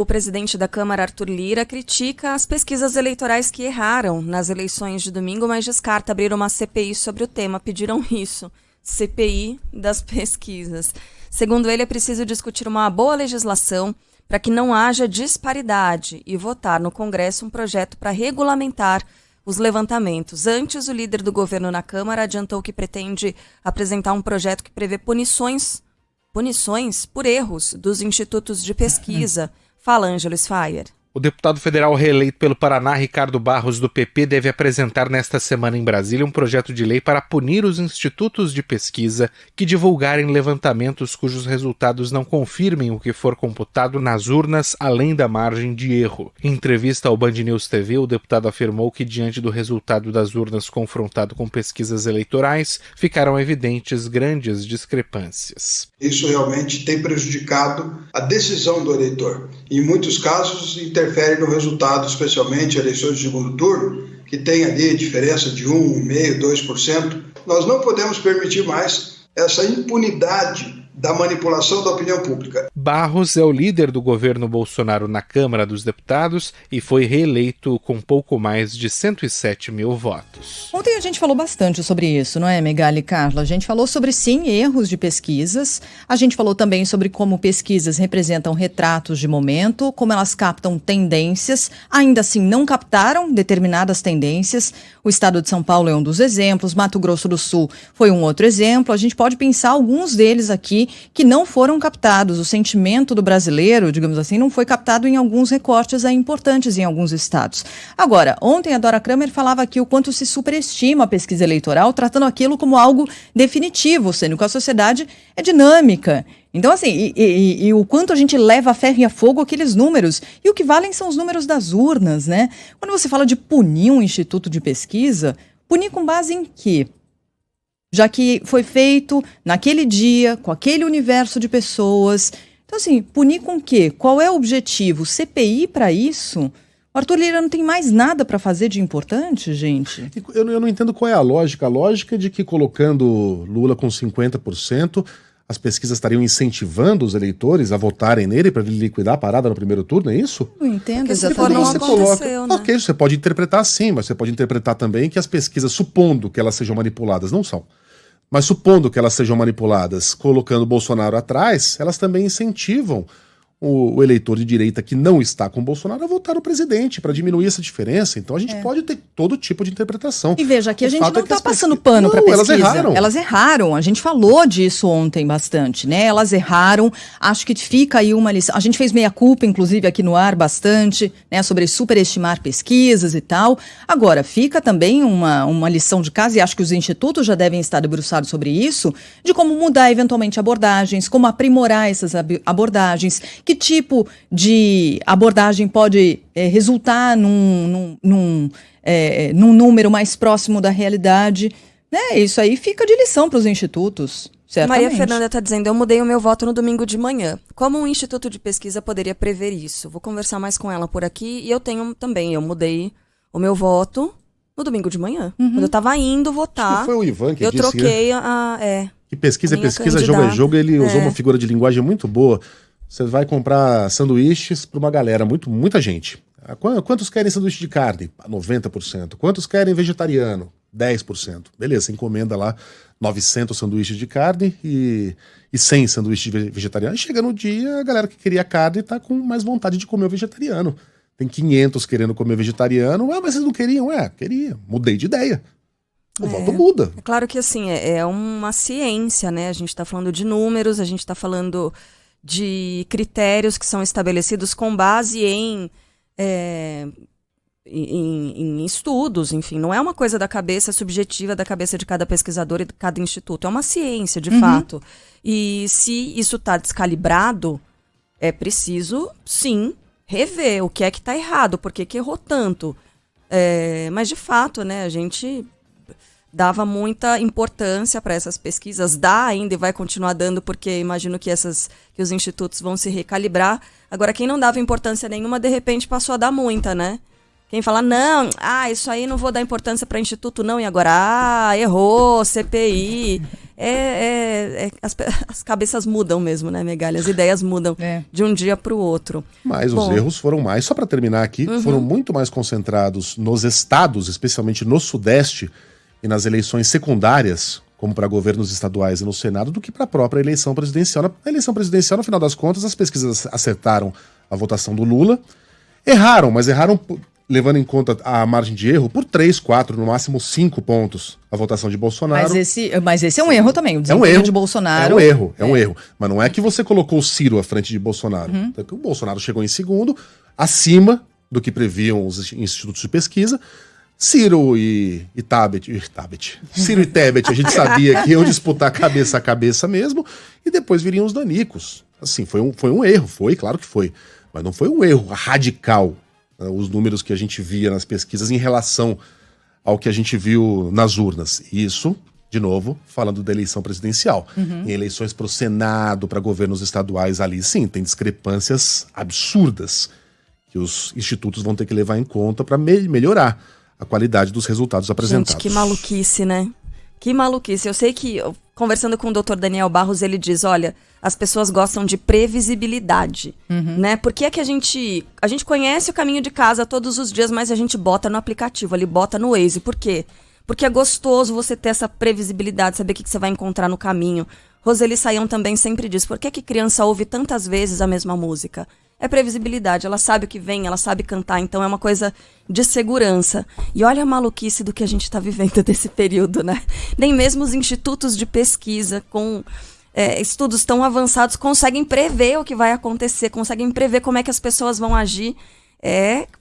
O presidente da Câmara, Arthur Lira, critica as pesquisas eleitorais que erraram nas eleições de domingo, mas descarta abrir uma CPI sobre o tema. Pediram isso, CPI das pesquisas. Segundo ele, é preciso discutir uma boa legislação para que não haja disparidade e votar no Congresso um projeto para regulamentar os levantamentos. Antes, o líder do governo na Câmara adiantou que pretende apresentar um projeto que prevê punições por erros dos institutos de pesquisa. Fala, Ângelo Sfaier. O deputado federal reeleito pelo Paraná, Ricardo Barros, do PP, deve apresentar nesta semana em Brasília um projeto de lei para punir os institutos de pesquisa que divulgarem levantamentos cujos resultados não confirmem o que for computado nas urnas, além da margem de erro. Em entrevista ao Band News TV, o deputado afirmou que, diante do resultado das urnas confrontado com pesquisas eleitorais, ficaram evidentes grandes discrepâncias. Isso realmente tem prejudicado a decisão do eleitor. Em muitos casos, interfere no resultado, especialmente eleições de segundo turno, que tem ali diferença de 1,5%, 2%. Nós não podemos permitir mais essa impunidade da manipulação da opinião pública. Barros é o líder do governo Bolsonaro na Câmara dos Deputados e foi reeleito com pouco mais de 107 mil votos. Ontem a gente falou bastante sobre isso, não é, Megali e Carla? A gente falou sobre, sim, erros de pesquisas. A gente falou também sobre como pesquisas representam retratos de momento, como elas captam tendências. Ainda assim, não captaram determinadas tendências. O estado de São Paulo é um dos exemplos, Mato Grosso do Sul foi um outro exemplo. A gente pode pensar alguns deles aqui que não foram captados. O sentimento do brasileiro, digamos assim, não foi captado em alguns recortes importantes em alguns estados. Agora, ontem a Dora Kramer falava aqui o quanto se superestima a pesquisa eleitoral, tratando aquilo como algo definitivo, sendo que a sociedade é dinâmica. Então, assim, e o quanto a gente leva a ferro e a fogo aqueles números. E o que valem são os números das urnas, né? Quando você fala de punir um instituto de pesquisa, punir com base em quê? Já que foi feito naquele dia, com aquele universo de pessoas. Então, assim, punir com o quê? Qual é o objetivo? CPI para isso? O Arthur Lira não tem mais nada para fazer de importante, gente? Eu não entendo qual é a lógica. A lógica é de que colocando Lula com 50%, as pesquisas estariam incentivando os eleitores a votarem nele para ele liquidar a parada no primeiro turno, é isso? Não entendo. Porque exatamente. Não aconteceu, né? Ok, você pode interpretar assim, mas você pode interpretar também que as pesquisas, supondo que elas sejam manipuladas, não são. Mas supondo que elas sejam manipuladas, colocando Bolsonaro atrás, elas também incentivam o eleitor de direita que não está com Bolsonaro a votar no presidente, para diminuir essa diferença. Então a gente pode ter todo tipo de interpretação. E veja, aqui a gente não está passando pano para pesquisa. Elas erraram. A gente falou disso ontem bastante, né? Elas erraram. Acho que fica aí uma lição. A gente fez meia-culpa, inclusive, aqui no ar bastante, né? Sobre superestimar pesquisas e tal. Agora, fica também uma lição de casa, e acho que os institutos já devem estar debruçados sobre isso, de como mudar eventualmente abordagens, como aprimorar essas abordagens. Que tipo de abordagem pode resultar num número mais próximo da realidade? Né? Isso aí fica de lição para os institutos, certamente. Maria Fernanda está dizendo, eu mudei o meu voto no domingo de manhã. Como um instituto de pesquisa poderia prever isso? Vou conversar mais com ela por aqui. E eu tenho também, eu mudei o meu voto no domingo de manhã. Quando eu estava indo votar, acho que foi o Ivan que eu disse, troquei que pesquisa é pesquisa, candidata. jogo é jogo. Ele usou uma figura de linguagem muito boa. Você vai comprar sanduíches para uma galera, muita gente. Quantos querem sanduíche de carne? 90%. Quantos querem vegetariano? 10%. Beleza, você encomenda lá 900 sanduíches de carne e 100 sanduíches de vegetariano. Chega no dia, a galera que queria carne está com mais vontade de comer o vegetariano. Tem 500 querendo comer vegetariano. Mas vocês não queriam? Queria. Mudei de ideia. O voto muda. É claro que assim, é uma ciência, né? A gente está falando de números, a gente está falando de critérios que são estabelecidos com base em estudos, enfim, não é uma coisa da cabeça subjetiva da cabeça de cada pesquisador e de cada instituto, é uma ciência, de fato. E se isso está descalibrado, é preciso, sim, rever o que é que está errado, por que errou tanto. Mas, de fato, né, a gente dava muita importância para essas pesquisas, dá ainda e vai continuar dando, porque imagino que os institutos vão se recalibrar. Agora, quem não dava importância nenhuma, de repente passou a dar muita, né? Quem fala, não, isso aí não vou dar importância para instituto, não, e agora, errou, CPI. As cabeças mudam mesmo, né, Megali? As ideias mudam de um dia para o outro. Mas os erros foram mais, só para terminar aqui, foram muito mais concentrados nos estados, especialmente no Sudeste, e nas eleições secundárias, como para governos estaduais e no Senado, do que para a própria eleição presidencial. Na eleição presidencial, no final das contas, as pesquisas acertaram a votação do Lula. Erraram, mas erraram levando em conta a margem de erro por 3, 4, no máximo 5 pontos a votação de Bolsonaro. Mas esse é um erro também, o desempenho de Bolsonaro. É um erro. Mas não é que você colocou o Ciro à frente de Bolsonaro. O Bolsonaro chegou em segundo, acima do que previam os institutos de pesquisa. Ciro e Tebet, a gente sabia que iam disputar cabeça a cabeça mesmo, e depois viriam os danicos. Assim, foi um erro, claro que foi, mas não foi um erro radical, né, os números que a gente via nas pesquisas em relação ao que a gente viu nas urnas. Isso, de novo, falando da eleição presidencial. Em eleições para o Senado, para governos estaduais, ali sim, tem discrepâncias absurdas que os institutos vão ter que levar em conta para melhorar a qualidade dos resultados apresentados. Gente, que maluquice, né? Que maluquice. Eu sei que, conversando com o Dr. Daniel Barros, ele diz, olha, as pessoas gostam de previsibilidade, né? Porque é que a gente conhece o caminho de casa todos os dias, mas a gente bota no aplicativo, ali bota no Waze. Por quê? Porque é gostoso você ter essa previsibilidade, saber o que você vai encontrar no caminho. Roseli Saião também sempre diz, por que criança ouve tantas vezes a mesma música? É previsibilidade, ela sabe o que vem, ela sabe cantar, então é uma coisa de segurança. E olha a maluquice do que a gente está vivendo desse período, né? Nem mesmo os institutos de pesquisa com estudos tão avançados conseguem prever o que vai acontecer, conseguem prever como é que as pessoas vão agir.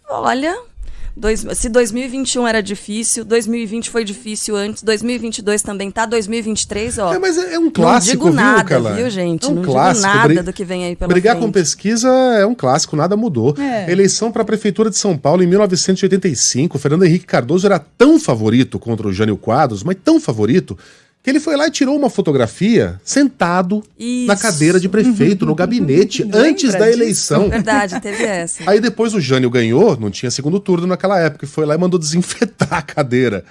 Olha... Se 2021 era difícil, 2020 foi difícil antes, 2022 também tá, 2023, ó. Mas é um clássico, não digo nada, Carla? Viu, gente? É um não clássico. Digo nada do que vem aí pela Brigar frente. com pesquisa é um clássico, nada mudou. Eleição para a Prefeitura de São Paulo em 1985, Fernando Henrique Cardoso era tão favorito contra o Jânio Quadros, mas tão favorito, que ele foi lá e tirou uma fotografia sentado na cadeira de prefeito, no gabinete, antes da eleição. Verdade, teve essa. Aí depois o Jânio ganhou, não tinha segundo turno naquela época, e foi lá e mandou desinfetar a cadeira.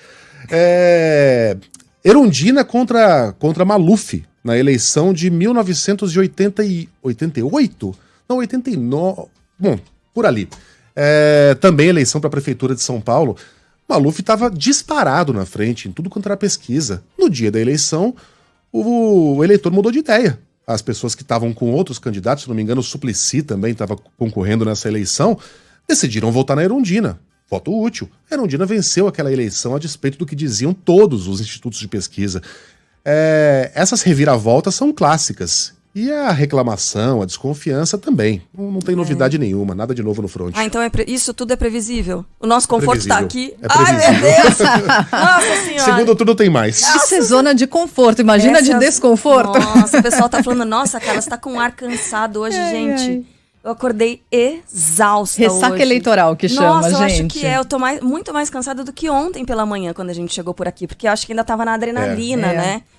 Erundina contra Maluf, na eleição de 1988? Não, 89. Bom, por ali. Também eleição para a Prefeitura de São Paulo. Maluf estava disparado na frente em tudo quanto era pesquisa. No dia da eleição, o eleitor mudou de ideia. As pessoas que estavam com outros candidatos, se não me engano, o Suplicy também estava concorrendo nessa eleição, decidiram votar na Erundina. Voto útil. A Erundina venceu aquela eleição a despeito do que diziam todos os institutos de pesquisa. Essas reviravoltas são clássicas. E a reclamação, a desconfiança também. Não tem novidade nenhuma, nada de novo no front. Então isso tudo é previsível. O nosso conforto está aqui. Ai, meu Deus! Nossa Senhora! Segundo turno tem mais. Isso é zona de conforto, imagina de desconforto. Nossa, o pessoal tá falando, nossa, Carla, você tá com um ar cansado hoje, gente. Eu acordei exausta Ressaca hoje. eleitoral que chama, Nossa, eu gente. acho que eu tô muito mais cansada do que ontem pela manhã, quando a gente chegou por aqui. Porque eu acho que ainda tava na adrenalina, né?